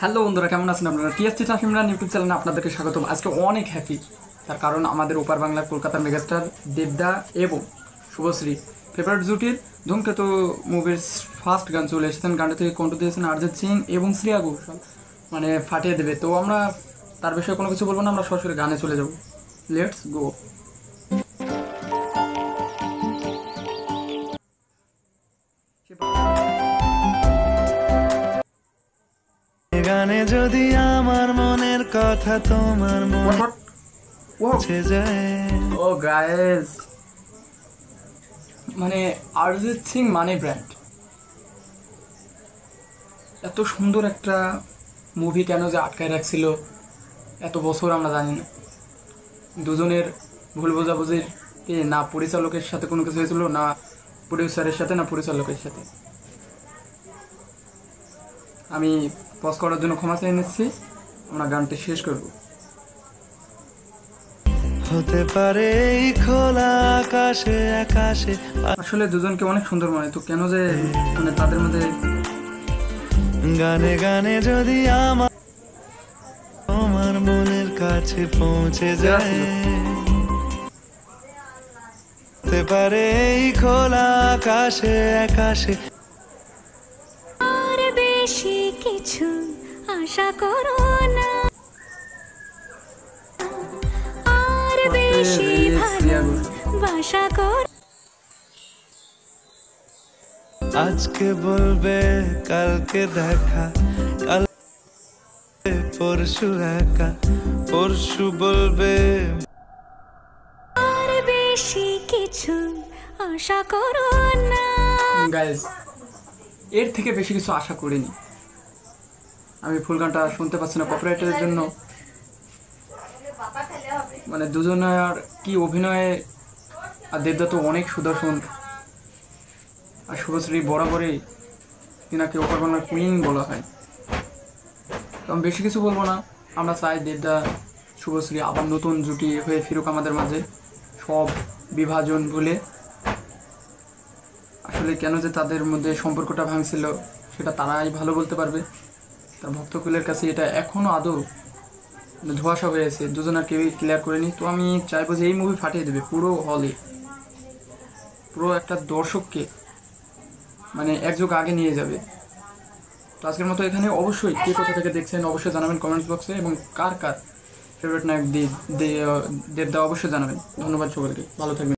Hello বন্ধুরা, কেমন আছেন আপনারা? টিএসটি ইমরান ইউটিউব চ্যানেলে আপনাদেরকে স্বাগতম। আজকে অনেক হ্যাপি, তার কারণ আমাদের ওপার বাংলার কলকাতার মেগাস্টার দেবদা এবং শুভশ্রী ফেভারিট জুটির ধূমকেতু মুভির ফার্স্ট গান চলে এসেছেন। গানটা থেকে কণ্ঠ দিয়েছেন অরিজিৎ সিং এবং শ্রেয়া ঘোষাল, মানে ফাটিয়ে দেবে। তো আমরা তার বিষয়ে কোনো কিছু বলবো না, আমরা সরাসরি গানে চলে যাব। Let's go. গানে যদি আমার মনের কথা তোমার মনে পৌঁছে যায়। ও গাইস, মানে অরিজিৎ সিং মানে ব্র্যান্ড। এত সুন্দর একটা মুভি কেন যে আটকায় রাখছিল এত বছর আমরা জানি না। দুজনের ভুল বোঝাবুঝির না পরিচালকের সাথে কোনো কিছু হয়েছিল, না প্রডিউসারের সাথে, না পরিচালকের সাথে। আমি পজ করার জন্য ক্ষমা চেয়ে নিচ্ছি, আমরা গানটি শেষ করব। হতে পারে এই খোলা আকাশে আকাশে আসলে দুজনকে অনেক সুন্দর মনে, তো কেন যে মানে তাদের মধ্যে গানে গানে যদি আমার তোমার মনের কাছে পৌঁছে যায়। হতে পারে এই খোলা আকাশে আকাশে আর বেশি কিছু আশা করো না, আর বেশি ভালোবাসা করো। আজকে বলবে কালকে দেখা, কাল পরশু একা, পরশু বলবে আর বেশি কিছু আশা করো না। গাইজ, এর থেকে বেশি কিছু আশা করিনি। আমি ফুল গানটা শুনতে পাচ্ছি না কপিরাইটের জন্য। মানে দুজনের কি অভিনয়ে, আর দেবদা তো অনেক সুদর্শন, আর শুভশ্রী বরাবরই তিনাকে ওপার বাংলার কুইন বলা হয়। তো আমি বেশি কিছু বলবো না, আমরা চাই দেবদা শুভশ্রী আবার নতুন জুটি হয়ে ফিরুক আমাদের মাঝে, সব বিভাজন ভুলে। আসলে কেন যে তাদের মধ্যে সম্পর্কটা ভাঙছিল সেটা তারাই ভালো বলতে পারবে। তার ভক্তকুলের কাছে এটা এখনও আদৌ ধোঁয়াশা হয়ে আছে, দুজনের কেউই ক্লিয়ার করেনি। তো আমি চাইবো যে এই মুভি ফাটিয়ে দেবে পুরো হলে, পুরো একটা দর্শককে মানে একযোগ আগে নিয়ে যাবে। তো আজকের মতো এখানে। অবশ্যই কে কোথা থেকে দেখছেন অবশ্যই জানাবেন কমেন্টস বক্সে, এবং কার কার ফেভারিট নায়ক দেবদা অবশ্যই জানাবেন। ধন্যবাদ সকলকে, ভালো থাকবেন।